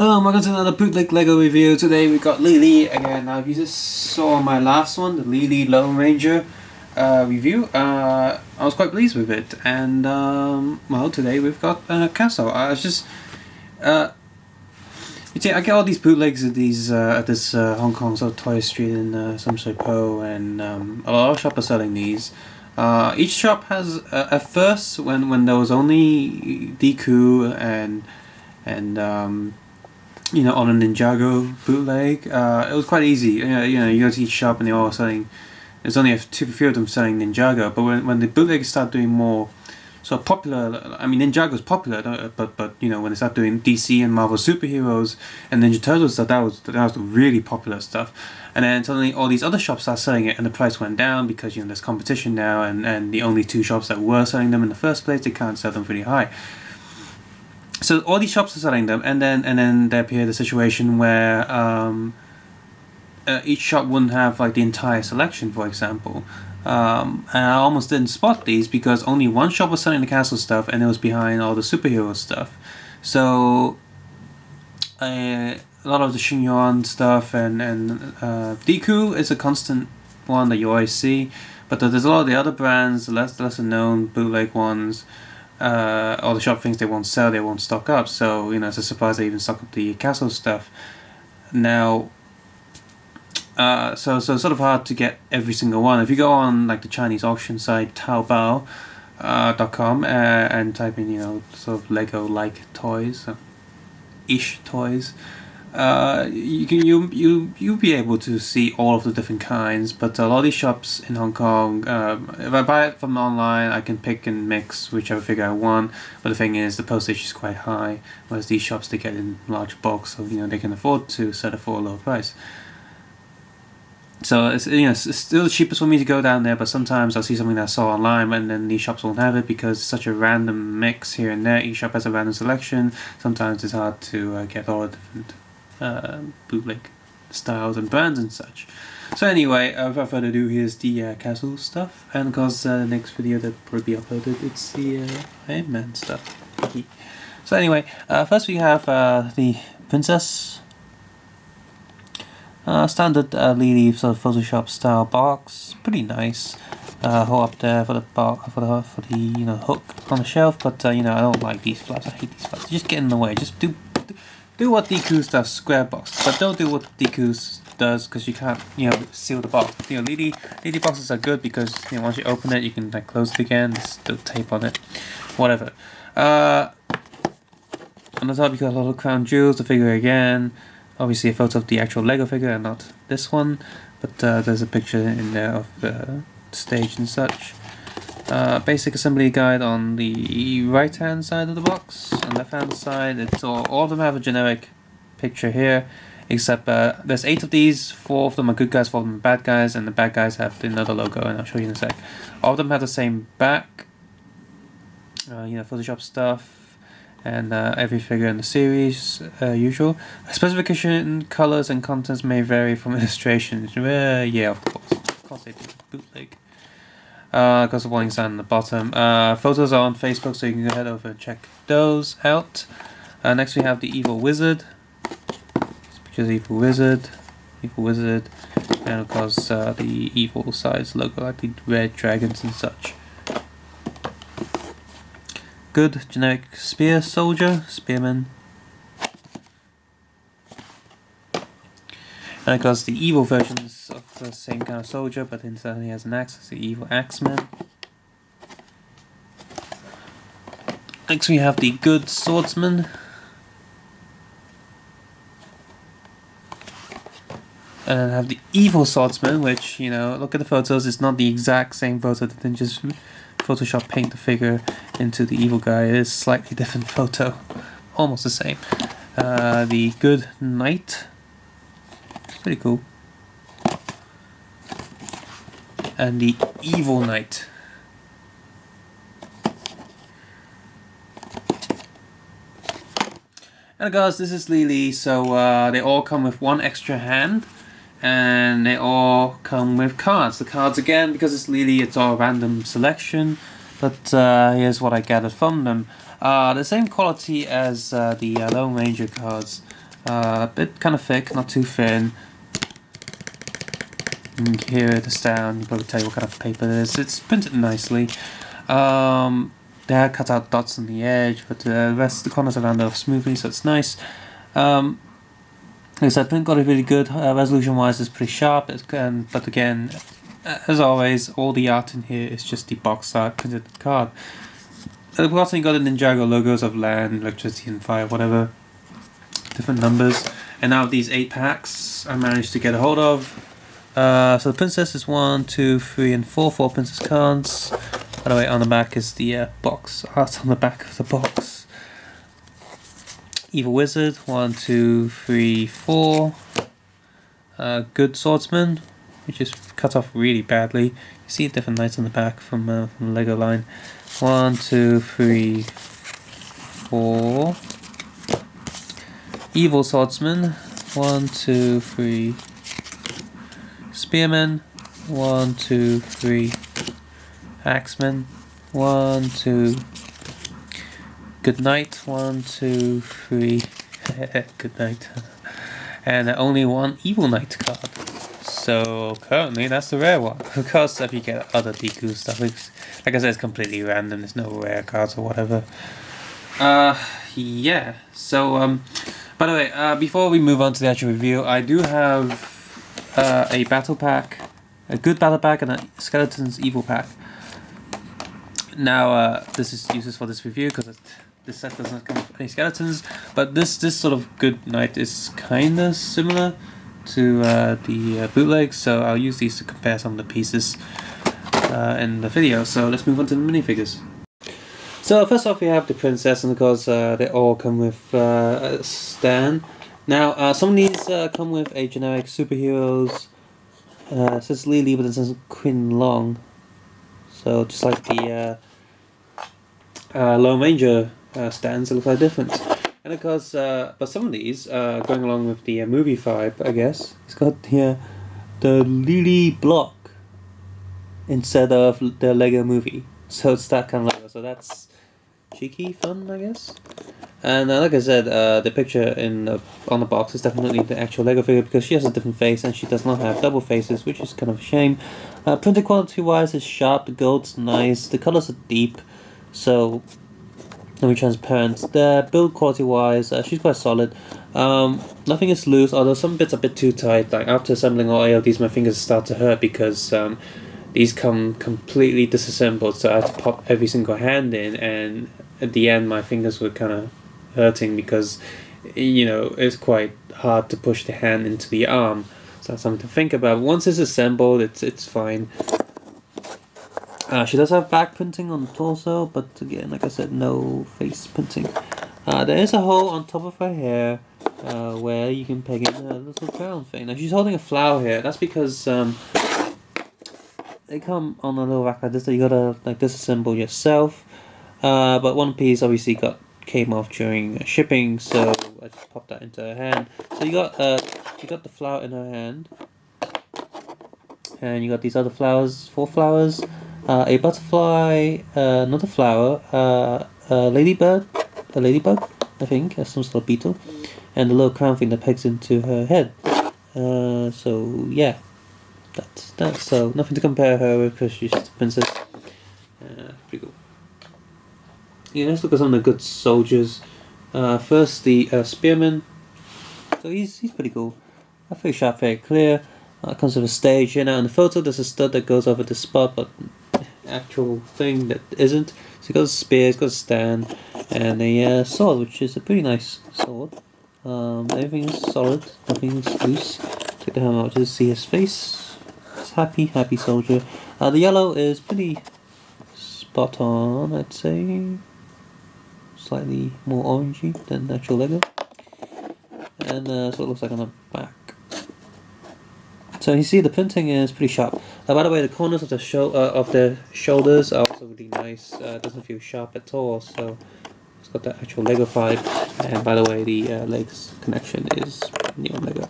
Hello, welcome to another Bootleg Lego review. Today we got Lili again. Now, if you just saw my last one, the Lili Lone Ranger review, I was quite pleased with it. And well, today we've got Castle. You see, I get all these bootlegs at these at this Hong Kong Toy Street in Some Soi Po, and a lot of shops are selling these. Each shop has at first, when there was only Deku and you know, on a Ninjago bootleg, it was quite easy. You know, you go to each shop and they're all selling. There's only a few of them selling Ninjago. But when the bootlegs start doing more sort of popular, I mean, Ninjago's popular, but you know, when they start doing DC and Marvel superheroes and Ninja Turtles stuff, that was the really popular stuff. And then suddenly all these other shops start selling it, and the price went down because, you know, there's competition now, and the only two shops that were selling them in the first place, they can't sell them pretty high. So all these shops are selling them, and then there appeared a situation where each shop wouldn't have like the entire selection, for example. And I almost didn't spot these because only one shop was selling the castle stuff, and it was behind all the superhero stuff. So a lot of the Shinyon stuff and Deku is a constant one that you always see, but there's a lot of the other brands, the lesser known bootleg ones. All the shop things they won't sell, they won't stock up. So, you know, it's a surprise they even stock up the castle stuff. Now, so it's sort of hard to get every single one. If you go on like the Chinese auction site Taobao.com and type in, you know, sort of Lego-like toys, ish toys, you'll be able to see all of the different kinds. But a lot of these shops in Hong Kong, if I buy it from online, I can pick and mix whichever figure I want. But the thing is, the postage is quite high, whereas these shops, they get in large bulks, so, you know, they can afford to sell it for a lower price. So it's, you know, it's still the cheapest for me to go down there, but sometimes I'll see something that I saw online and then these shops won't have it because it's such a random mix here and there. Each shop has a random selection. Sometimes it's hard to get all the different bootleg styles and brands and such. So anyway, without further ado, here's the castle stuff, and of course the next video that will probably be uploaded, it's the Iron Man stuff. So anyway, first we have the princess. Standard Lili sort of Photoshop style box, pretty nice. Hole up there for the you know, hook on the shelf, but you know, I don't like these flaps. I hate these flaps. Just get in the way. Just do what Deku does, square box, but don't do what Deku does, because you can't, you know, seal the box. You know, Lili boxes are good because, you know, once you open it, you can like close it again. There's still tape on it, whatever. On the top, you got a lot of crown jewels. The figure again. Obviously a photo of the actual Lego figure and not this one, but there's a picture in there of the stage and such. Basic assembly guide on the right hand side of the box. On the left hand side, it's all of them have a generic picture here, except there's 8 of these. 4 of them are good guys, 4 of them are bad guys, and the bad guys have another logo, and I'll show you in a sec. All of them have the same back, you know, Photoshop stuff. And every figure in the series, usual. Specification, colors, and contents may vary from illustrations. Yeah, of course they do. Bootleg. Got the warning sign on the bottom. Photos are on Facebook, so you can go head over and check those out. Next we have the Evil Wizard. This picture is Evil Wizard, and of course the Evil Side's logo, like the red dragons and such. Good generic Spearmen. And of course the evil versions of the same kind of soldier, but instead he has an axe, it's the evil Axeman. Next we have the good swordsman. And then have the evil swordsman, which, you know, look at the photos, it's not the exact same photo, they didn't just Photoshop paint the figure into the evil guy. It is slightly different photo, almost the same. The good knight, pretty cool, and the evil knight. And guys, this is Lili, so they all come with one extra hand. And they all come with cards. The cards, again, because it's Lili, it's all random selection, but here's what I gathered from them. The same quality as the Lone Ranger cards. A bit kind of thick, not too thin. You can hear this down, you can probably tell you what kind of paper it is. It's printed nicely. They had cut out dots on the edge, but the rest, the corners around off smoothly, so it's nice. Like I said, print quality really good. Resolution wise, it's pretty sharp. But again, as always, all the art in here is just the box art printed card. Of course, you got the Ninjago logos of land, electricity, and fire, whatever, different numbers. And now these 8 packs I managed to get a hold of. So the princess is 1, 2, 3, and 4 princess cards. By the way, on the back is the box art on the back of the box. Evil wizard, 1, 2, 3, 4. Good swordsman, which is cut off really badly. You see different knights on the back from the Lego line. 1, 2, 3, 4. Evil swordsman, 1, 2, 3. Spearmen, 1, 2, 3. Axemen, 1, 2. Good night, 1, 2, 3. Good night. And only 1 evil knight card. So currently that's the rare one. Of course, if you get other Deku stuff, like I said, it's completely random. There's no rare cards or whatever. Yeah. So by the way, before we move on to the actual review, I do have a battle pack, a good battle pack, and a skeletons evil pack. Now this is useless for this review because this set doesn't come with any skeletons, but this sort of good knight is kind of similar to the bootleg, so I'll use these to compare some of the pieces in the video. So let's move on to the minifigures. So first off, we have the princess, and of course they all come with a stand. Now some of these come with a generic superheroes. It says Lili, but it says Quinn Long. So just like the Lone Ranger stands, it looks like different. And of course, but some of these, going along with the movie vibe, I guess, it's got here the Lili block instead of the Lego movie. So it's that kind of logo. So that's cheeky fun, I guess. And like I said, the picture on the box is definitely the actual Lego figure because she has a different face and she does not have double faces, which is kind of a shame. Printed quality wise, it's sharp, the gold's nice, the colors are deep, so very transparent. The build quality wise, she's quite solid. Nothing is loose, although some bits are a bit too tight. Like after assembling all 8 of these, my fingers start to hurt because these come completely disassembled, so I had to pop every single hand in, and at the end my fingers were kind of hurting because, you know, it's quite hard to push the hand into the arm. So that's something to think about. Once it's assembled, it's fine. She does have back printing on the torso, but again, like I said, no face printing. There is a hole on top of her hair where you can peg in a little crown thing. Now she's holding a flower here. That's because they come on a little rack like this that you gotta like disassemble yourself. But one piece obviously came off during shipping, so I just popped that into her hand. So you got the flower in her hand, and you got these other flowers, 4 flowers, a butterfly, another flower, a ladybug, I think, some sort of beetle, and a little crown thing that pegs into her head. So yeah, that's that. So nothing to compare her with because she's just a princess. Pretty cool. Yeah, let's look at some of the good soldiers. First, the Spearmen. So he's pretty cool. Very sharp, very clear. Comes with a stage. You know, in the photo, there's a stud that goes over the spot, but actual thing that isn't. So he got a spear, he's got a stand, and a sword, which is a pretty nice sword. Everything is solid, nothing is loose. Take the hammer out to see his face. It's happy soldier. The yellow is pretty spot on, I'd say. Slightly more orangey than natural Lego. And so it looks like on the back. So you see the printing is pretty sharp. By the way, the corners of the shoulders are also really nice. It doesn't feel sharp at all, so it's got that actual Lego vibe. And by the way, the legs connection is neon Lego.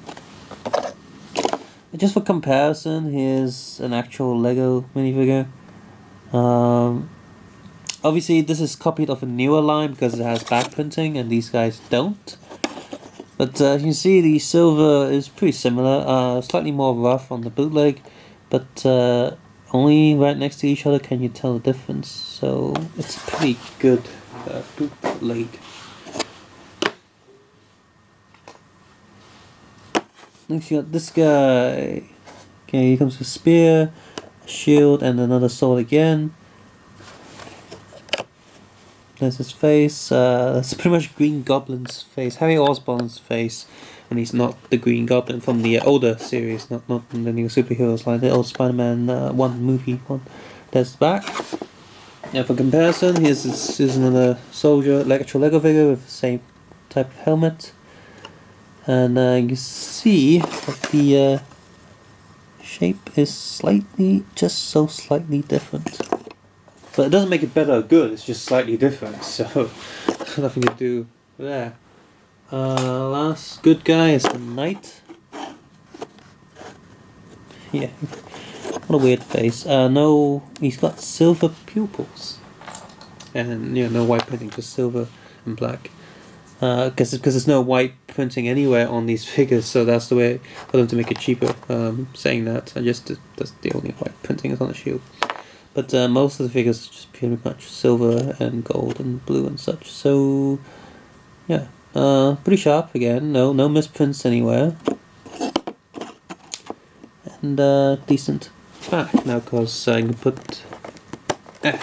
And just for comparison, here's an actual Lego minifigure. Obviously, this is copied off a newer line because it has back printing, and these guys don't. But you can see the silver is pretty similar, slightly more rough on the bootleg, but only right next to each other can you tell the difference, so it's a pretty good bootleg. Next you got this guy. Okay, here comes a spear, a shield, and another sword again. There's his face. That's pretty much Green Goblin's face, Harry Osborn's face, and he's not the Green Goblin from the older series, not from the new superheroes like the old Spider-Man 1 movie one. There's the back. Now for comparison, here's another soldier Electro Lego figure with the same type of helmet, and you see that the shape is just so slightly different. But it doesn't make it better or good, it's just slightly different, so nothing to do there. Last good guy is the Knight. Yeah, what a weird face. No, he's got silver pupils. And, no white printing, just silver and black. Because there's no white printing anywhere on these figures, so that's the way for them to make it cheaper. Saying that, that's the only white printing is on the shield. But most of the figures are just pretty much silver and gold and blue and such. So yeah, pretty sharp again. No misprints anywhere. And decent back now, because I can put the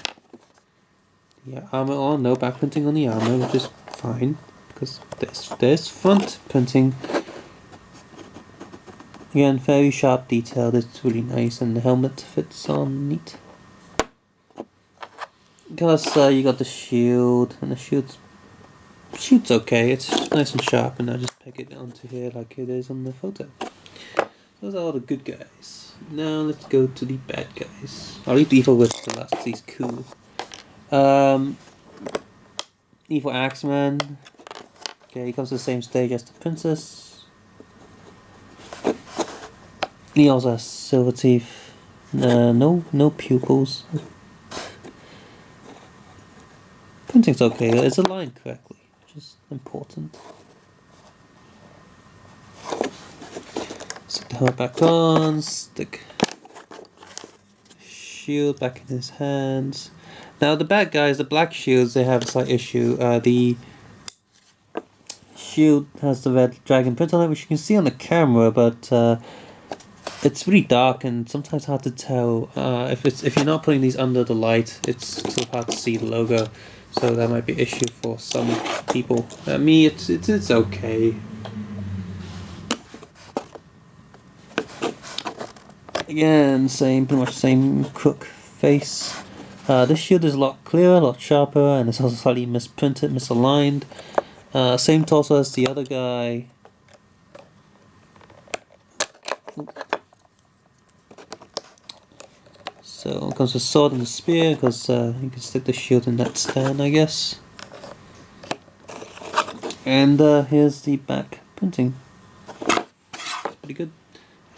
armor on. No back printing on the armor, which is fine because there's front printing. Again, very sharp detail. It's really nice, and the helmet fits on neat. Because you got the shield, and the shield's okay, it's nice and sharp, and I just peg it onto here like it is on the photo. Those are all the good guys. Now let's go to the bad guys. I'll leave the Evil Witch to last because he's cool. Evil Axeman. Okay, he comes to the same stage as the princess. He also has silver teeth. No pupils. Printing's okay, it's aligned correctly, which is important. Stick the helmet back on, stick shield back in his hands. Now the bad guys, the black shields, they have a slight issue. The shield has the red dragon print on it, which you can see on the camera, but it's really dark and sometimes hard to tell. If you're not putting these under the light, it's sort of hard to see the logo. So that might be an issue for some people. Me, it's okay. Again, pretty much same crook face. This shield is a lot clearer, a lot sharper, and it's also slightly misprinted, misaligned. Same torso as the other guy. So it comes with sword and a spear, because you can stick the shield in that stand, I guess. And here's the back printing. It's pretty good.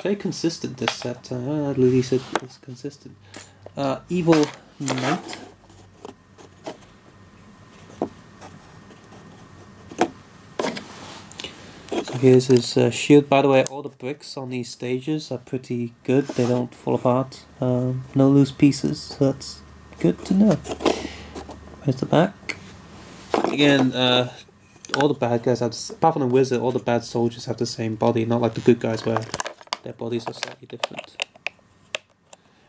Very consistent, this set. Lili said it's consistent. Evil Knight. So here's his shield. By the way, all the bricks on these stages are pretty good. They don't fall apart. No loose pieces. So that's good to know. Here's the back. Again, all the bad guys have, apart from the wizard, all the bad soldiers have the same body. Not like the good guys where their bodies are slightly different.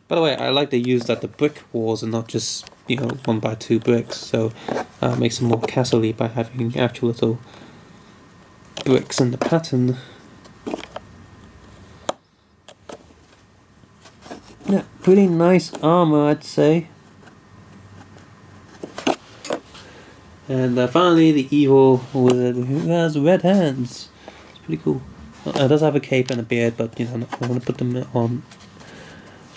By the way, I like they use the brick walls and not just 1x2 bricks. So makes them more castle-y by having actual little bricks in the pattern. Yeah, pretty nice armor, I'd say. And finally, the evil wizard who has red hands. It's pretty cool. It does have a cape and a beard, but I'm not going to put them on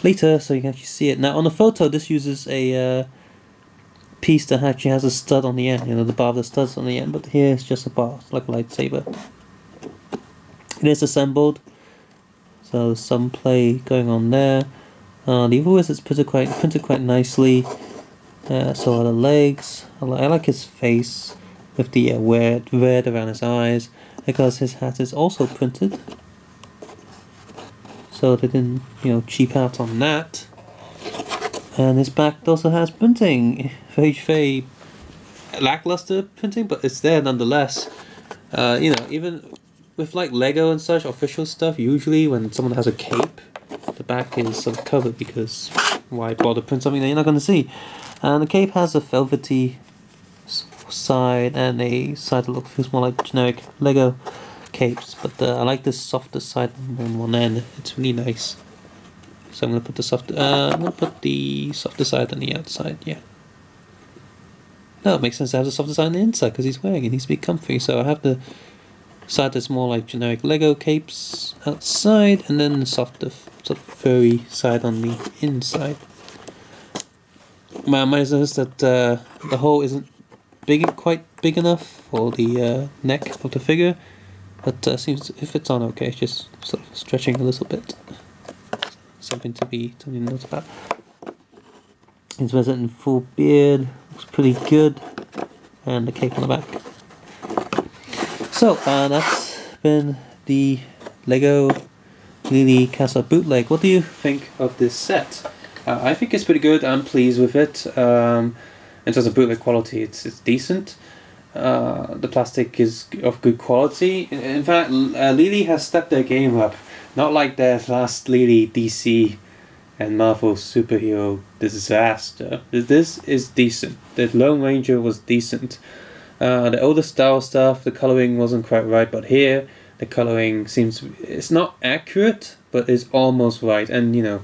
later so you can actually see it. Now, on the photo, this uses a piece that actually has a stud on the end. The bar of the studs on the end, but here it's just a bar, it's like a lightsaber. It is assembled, so there's some play going on there. The evil wizard's printed quite nicely. So are the legs. I like his face with the red around his eyes, because his hat is also printed. So they didn't, cheap out on that. And his back also has printing. Very lackluster printing, but it's there nonetheless. Even with like Lego and such official stuff, usually when someone has a cape, the back is sort of covered because why bother print something that you're not going to see? And the cape has a velvety side and a side that feels more like generic Lego capes, but I like this softer side on one end. It's really nice. So I'm gonna put the softer side on the outside. Yeah. No, it makes sense to have the softer side on the inside because he's wearing it. He needs to be comfy. So I have the side that's more like generic Lego capes outside, and then the softer, sort of furry side on the inside. My mind is that the hole isn't quite big enough for the neck of the figure, but seems it fits on okay. It's just sort of stretching a little bit. Something to note about. He's resident full beard, looks pretty good, and the cape on the back. So that's been the Lego Lili Castle Bootleg. What do you think of this set? I think it's pretty good. I'm pleased with it. In terms of bootleg quality, it's decent. The plastic is of good quality. In fact, Lili has stepped their game up. Not like their last Lili DC and Marvel superhero disaster. This is decent. The Lone Ranger was decent. The older style stuff, the coloring wasn't quite right, but here the coloring it's not accurate, but it's almost right. And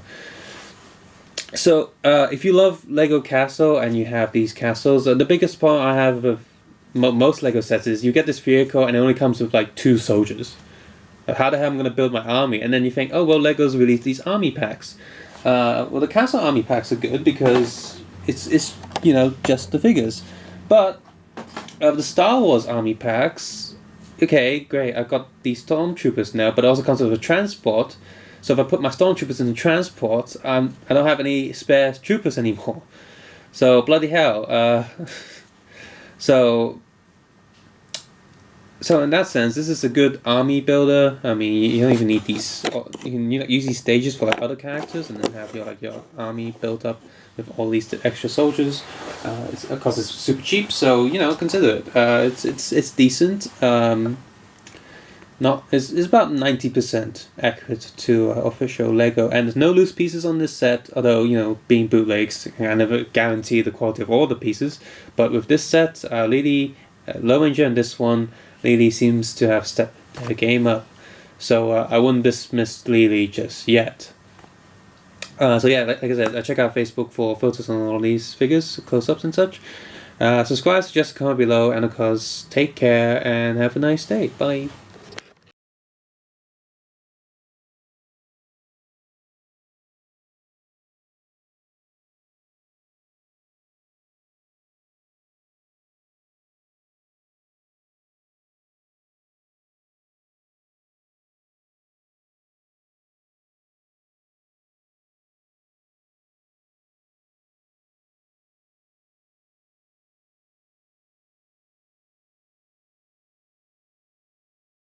so if you love Lego Castle and you have these castles, the biggest problem I have with most Lego sets is you get this vehicle and it only comes with like 2 soldiers. How the hell am I going to build my army? And then you think, oh well, Lego's released these army packs. Well, the Castle army packs are good because it's just the figures. But the Star Wars army packs, okay, great. I've got these stormtroopers now, but it also comes with a transport. So if I put my stormtroopers in the transport, I don't have any spare troopers anymore. So bloody hell. So in that sense, this is a good army builder. I mean, you don't even need these. You can use these stages for like other characters, and then have your army built up with all these extra soldiers. Because it's super cheap, so consider it. It's decent. It's about 90% accurate to official Lego, and there's no loose pieces on this set. Although being bootlegs, I never guarantee the quality of all the pieces. But with this set, Lili, Lone Ranger, and this one, Lili seems to have stepped the game up. So I wouldn't dismiss Lili just yet. So yeah, like I said, check out Facebook for photos on all these figures, close-ups and such. Subscribe, suggest a comment below, and of course, take care and have a nice day. Bye.